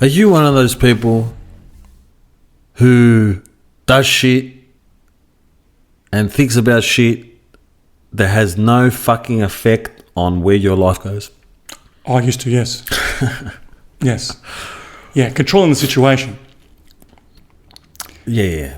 Are you one of those people who does shit and thinks about shit that has no fucking effect on where your life goes? I used to, yes. Yes. Yeah, controlling the situation. Yeah.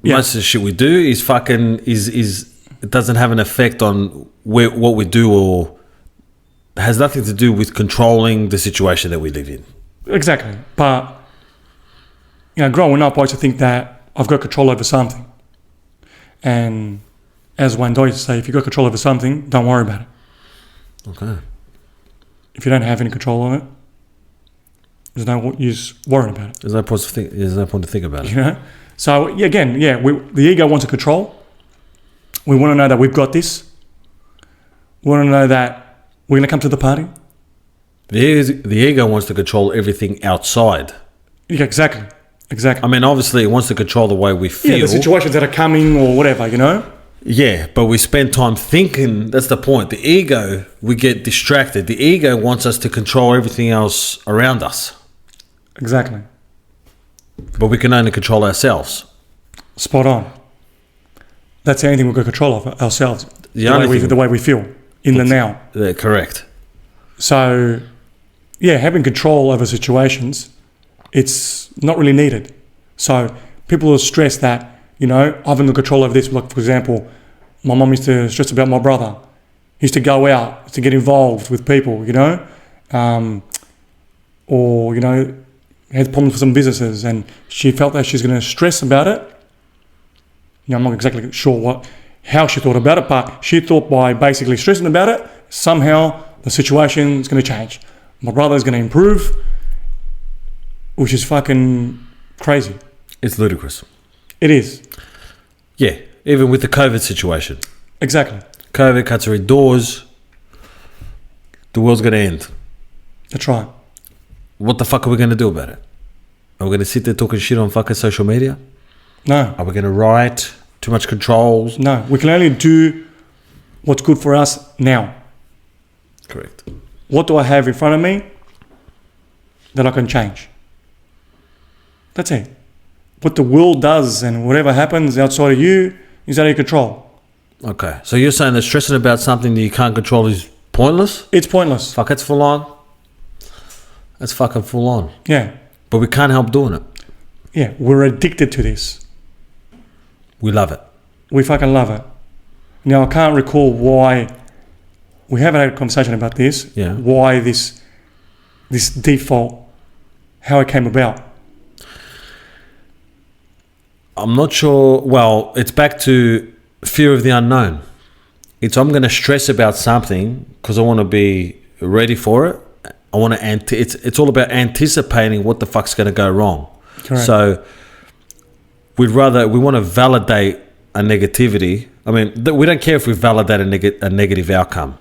Most of the shit we do is fucking it doesn't have an effect on what we do, or has nothing to do with controlling the situation that we live in. Exactly. But, growing up, I used to think that I've got control over something. And as Wayne Dyer used to say, if you've got control over something, don't worry about it. Okay. If you don't have any control on it, there's no use worrying about it. There's no point to think about it. So, the ego wants to control. We want to know that we've got this. We want to know that we're going to come to the party. The ego wants to control everything outside. Yeah, exactly. I mean, obviously, it wants to control the way we feel. Yeah, the situations that are coming or whatever, Yeah, but we spend time thinking. That's the point. The ego, we get distracted. The ego wants us to control everything else around us. Exactly. But we can only control ourselves. Spot on. That's the only thing we've got control of, ourselves. The way we feel in the now. Correct. So, having control over situations, it's not really needed. So people are stressed that, having the control over this. Like, for example, my mum used to stress about my brother. He used to go out to get involved with people, or, had problems with some businesses, and she felt that she's going to stress about it. I'm not exactly sure how she thought about it, but she thought by basically stressing about it, somehow the situation is going to change. My brother is going to improve, which is fucking crazy. It's ludicrous. It is. Yeah, even with the COVID situation. Exactly. COVID cuts her indoors. The world's going to end. That's right. What the fuck are we going to do about it? Are we going to sit there talking shit on fucking social media? No. Are we going to riot? Too much controls? No. We can only do what's good for us now. Correct. What do I have in front of me that I can change? That's it. What the world does and whatever happens outside of you is out of your control. Okay. So you're saying that stressing about something that you can't control is pointless? It's pointless. Fuck, it's full on. That's fucking full on. Yeah. But we can't help doing it. Yeah. We're addicted to this. We love it. We fucking love it. Now, I can't recall why we haven't had a conversation about this. Yeah. Why this default, how it came about. I'm not sure. Well, it's back to fear of the unknown. I'm going to stress about something because I want to be ready for it. I want to. It's all about anticipating what the fuck's going to go wrong. Correct. So we want to validate a negativity. I mean, we don't care if we validate a negative outcome.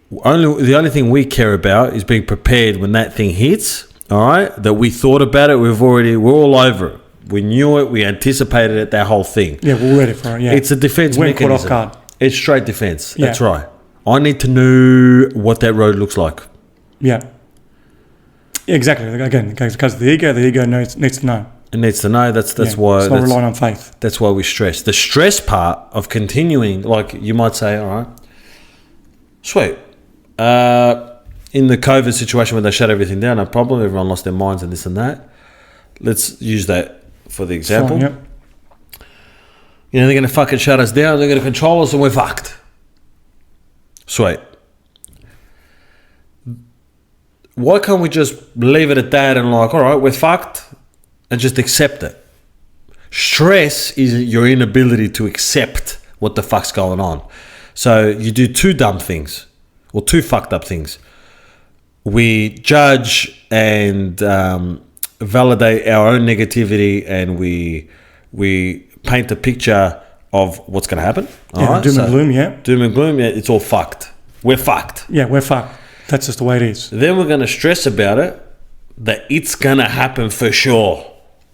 The only thing we care about is being prepared when that thing hits. All right, that we thought about it. We're all over it. We knew it. We anticipated it. That whole thing. Yeah, we're ready for it. Yeah, it's a defense mechanism. Caught off guard. It's straight defense. Yeah. That's right. I need to know what that road looks like. Yeah. Exactly. Again, because the ego needs to know. It needs to know. That's why it's not relying on faith. That's why we stress. The stress part of continuing, like you might say, all right, sweet. In the COVID situation when they shut everything down, no problem. Everyone lost their minds and this and that. Let's use that for the example. Fine, yep. They're going to fucking shut us down. They're going to control us and we're fucked. Sweet. Why can't we just leave it at that and like, all right, we're fucked and just accept it? Stress is your inability to accept what the fuck's going on. So you do two dumb things or two fucked up things. We judge and validate our own negativity and we paint a picture of what's going to happen. Yeah, right? Doom and gloom, yeah. Doom and gloom, yeah, it's all fucked. We're fucked. Yeah, we're fucked. That's just the way it is. Then we're going to stress about it, that it's going to happen for sure.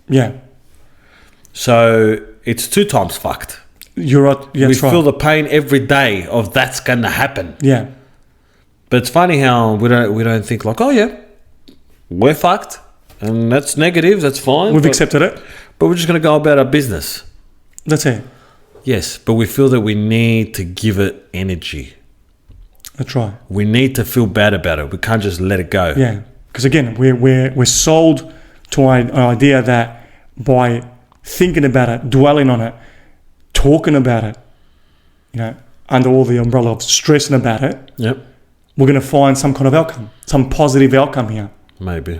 Yeah. So it's 2 times fucked. You're right. Yeah, we feel the pain every day of that's going to happen. Yeah. But it's funny how we don't think like, oh yeah, we're fucked, and that's negative. That's fine. We've accepted it. But we're just going to go about our business. That's it. Yes, but we feel that we need to give it energy. That's right. We need to feel bad about it. We can't just let it go. Yeah, because again, we're sold to an idea that by thinking about it, dwelling on it, talking about it, under all the umbrella of stressing about it, Yep. we're going to find some kind of outcome, some positive outcome here. Maybe.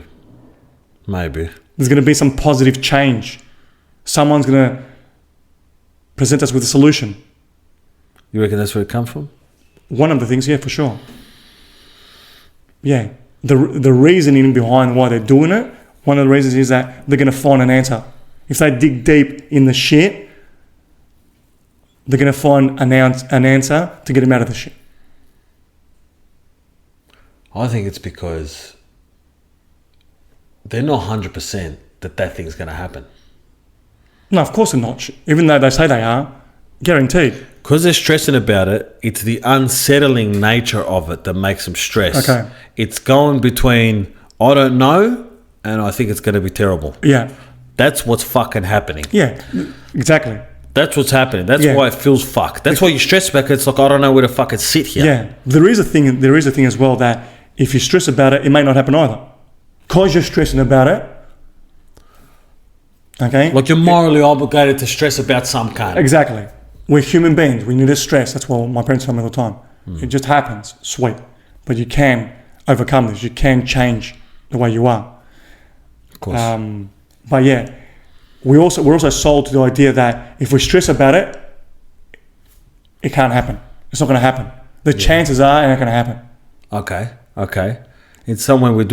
There's going to be some positive change. Someone's going to present us with a solution. You reckon that's where it comes from? One of the things, yeah, for sure. Yeah. The reasoning behind why they're doing it, one of the reasons is that they're going to find an answer. If they dig deep in the shit, they're going to find an answer to get them out of the shit. I think it's because they're not 100% that thing's going to happen. No, of course they're not. Even though they say they are, guaranteed. Because they're stressing about it, it's the unsettling nature of it that makes them stress. Okay. It's going between, I don't know, and I think it's going to be terrible. Yeah. That's what's fucking happening. Yeah, exactly. That's what's happening. That's why it feels fucked. That's why you stress about it. It's like, I don't know where to fucking sit here. Yeah. There is a thing as well that if you stress about it, it may not happen either. Because you're stressing about it, okay? Like you're morally obligated to stress about some kind. Exactly. We're human beings. We need to stress. That's what my parents tell me all the time. It just happens. Sweet. But you can overcome this. You can change the way you are. Of course. But yeah, we're also sold to the idea that if we stress about it, it can't happen. It's not going to happen. The chances are it's not going to happen. Okay. It's somewhere we're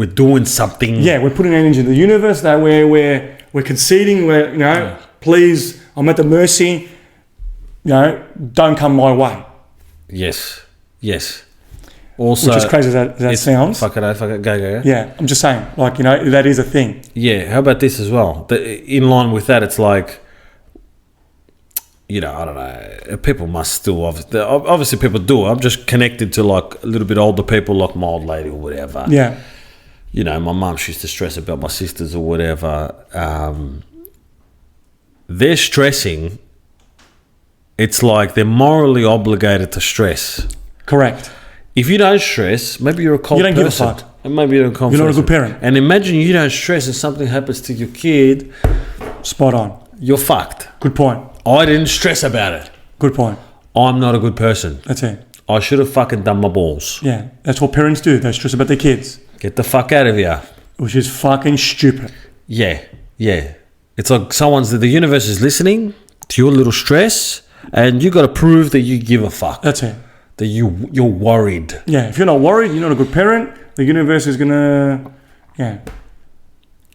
doing something. Yeah, we're putting energy in the universe that we're conceding. Please, I'm at the mercy. Don't come my way. Yes. Also, which is crazy as that sounds. Fuck it, go. Yeah, I'm just saying, that is a thing. Yeah, how about this as well? In line with that, it's like, I don't know, people must still, obviously people do it. I'm just connected to like a little bit older people, like my old lady or whatever. Yeah. My mum, she used to stress about my sisters or whatever. They're stressing. It's like they're morally obligated to stress. Correct. If you don't stress, maybe you're a cold person. You don't give a fuck. And maybe you're a cold You're not a person. good parent. And imagine you don't stress and something happens to your kid. Spot on. You're fucked. Good point. I didn't stress about it. Good point. I'm not a good person. That's it. I should have fucking done my balls. Yeah, that's what parents do. They stress about their kids. Get the fuck out of here. Which is fucking stupid. Yeah. It's like the universe is listening to your little stress and you got to prove that you give a fuck. That's it. That you're worried. Yeah, if you're not worried, you're not a good parent, the universe is going to,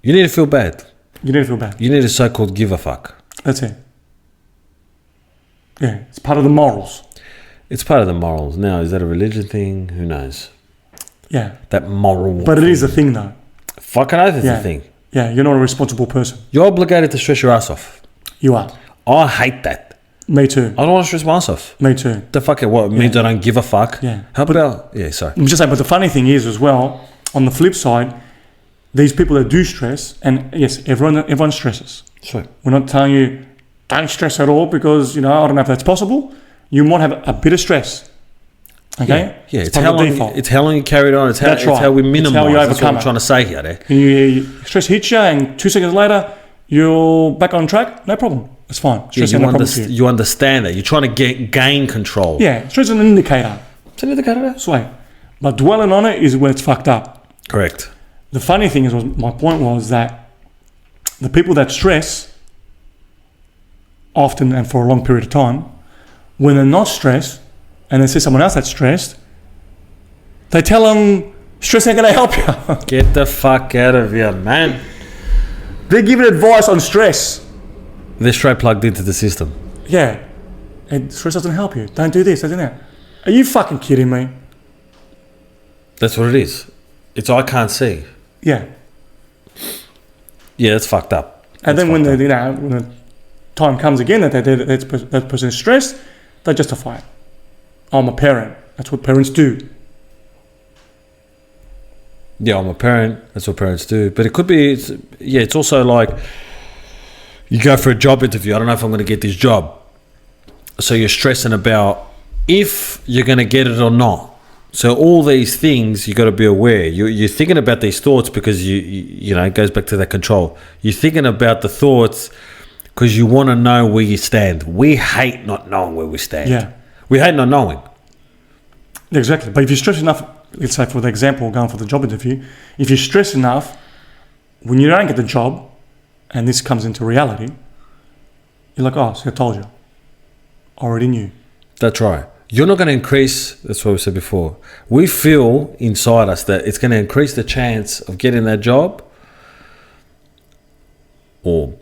You need to feel bad. You need to feel bad. You need to so-called give a fuck. That's it. Yeah, it's part of the morals. It's part of the morals. Now, is that a religion thing? Who knows? Yeah. That moral But it is a thing though. Fucking oath, it's a thing. Yeah, you're not a responsible person. You're obligated to stress your ass off. You are. I hate that. Me too. I don't want to stress my ass off. Me too. The fuck, what? It means I don't give a fuck? Yeah. How about... Yeah, sorry. I'm just saying, but the funny thing is as well, on the flip side, these people that do stress, and yes, everyone stresses. Sure. We're not telling you, don't stress at all because, I don't know if that's possible. You might have a bit of stress. Okay? Yeah, it's how long you carry it on. It's how we minimise. How you That's what overcome I'm trying to say here. There. You stress hits you and 2 seconds later, you're back on track. No problem. It's fine. Stress is no problem to you. You understand that. You're trying to gain control. Yeah, stress is an indicator. It's an indicator. Sweet. But dwelling on it is where it's fucked up. Correct. The funny thing is, my point was that the people that stress, often and for a long period of time, when they're not stressed and they see someone else that's stressed, they tell them, stress ain't going to help you. Get the fuck out of here, man. They're giving advice on stress. They're straight plugged into the system. Yeah. And stress doesn't help you. Don't do this, don't do that. Are you fucking kidding me? That's what it is. It's I can't see. Yeah. Yeah, that's fucked up. And then when the time comes again that person is stressed, they justify it. I'm a parent. That's what parents do. Yeah, I'm a parent. That's what parents do. But it could be, it's also like you go for a job interview. I don't know if I'm going to get this job. So you're stressing about if you're going to get it or not. So all these things you got to be aware. You're thinking about these thoughts because you know it goes back to that control. You're thinking about the thoughts because you want to know where you stand. We hate not knowing where we stand. Yeah. We hate not knowing. Exactly. But if you're stressed enough, let's say for the example, going for the job interview, if you're stressed enough, when you don't get the job, and this comes into reality, you're like, oh, so I told you. Already knew. That's right. You're not going to increase, that's what we said before. We feel inside us that it's going to increase the chance of getting that job or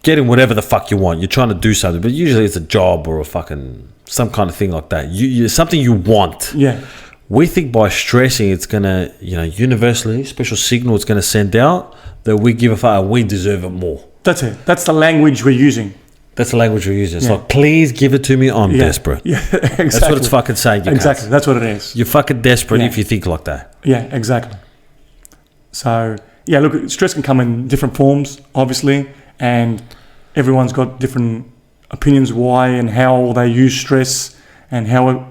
getting whatever the fuck you want. You're trying to do something, but usually it's a job or a fucking some kind of thing like that. Something you want. Yeah. We think by stressing, it's going to, universally, special signal it's going to send out that we give a fuck, we deserve it more. That's it. That's the language we're using. That's the language we're using. It's like, please give it to me. I'm desperate. Yeah, exactly. That's what it's fucking saying. Exactly. That's what it is. You're fucking desperate if you think like that. Yeah, exactly. So, yeah, look, stress can come in different forms, obviously, and everyone's got different opinions why and how they use stress and how it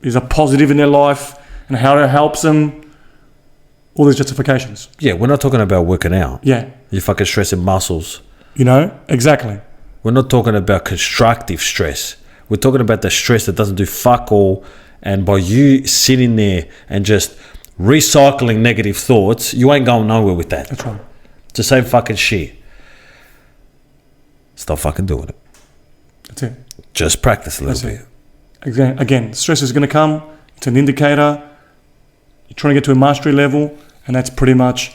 is a positive in their life and how it helps them. All these justifications. Yeah, we're not talking about working out. Yeah. You're fucking stressing muscles. Exactly. We're not talking about constructive stress. We're talking about the stress that doesn't do fuck all. And by you sitting there and just recycling negative thoughts, you ain't going nowhere with that. That's right. It's the same fucking shit. Stop fucking doing it. That's it. Just practice a little bit. Again, stress is going to come. It's an indicator. You're trying to get to a mastery level, and that's pretty much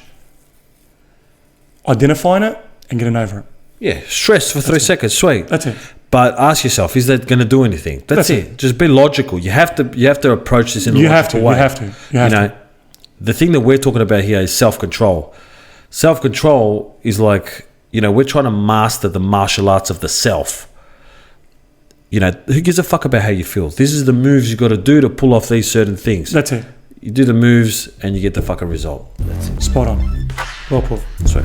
identifying it and getting over it. Yeah, stress for 3 seconds, sweet. That's it. But ask yourself, is that going to do anything? That's it. Just be logical. You have to approach this in a logical way. You have to. The thing that we're talking about here is self-control. Self-control is like, we're trying to master the martial arts of the self. Who gives a fuck about how you feel? This is the moves you got to do to pull off these certain things. That's it. You do the moves and you get the fucking result. That's it. Spot on. Well put. Sweet.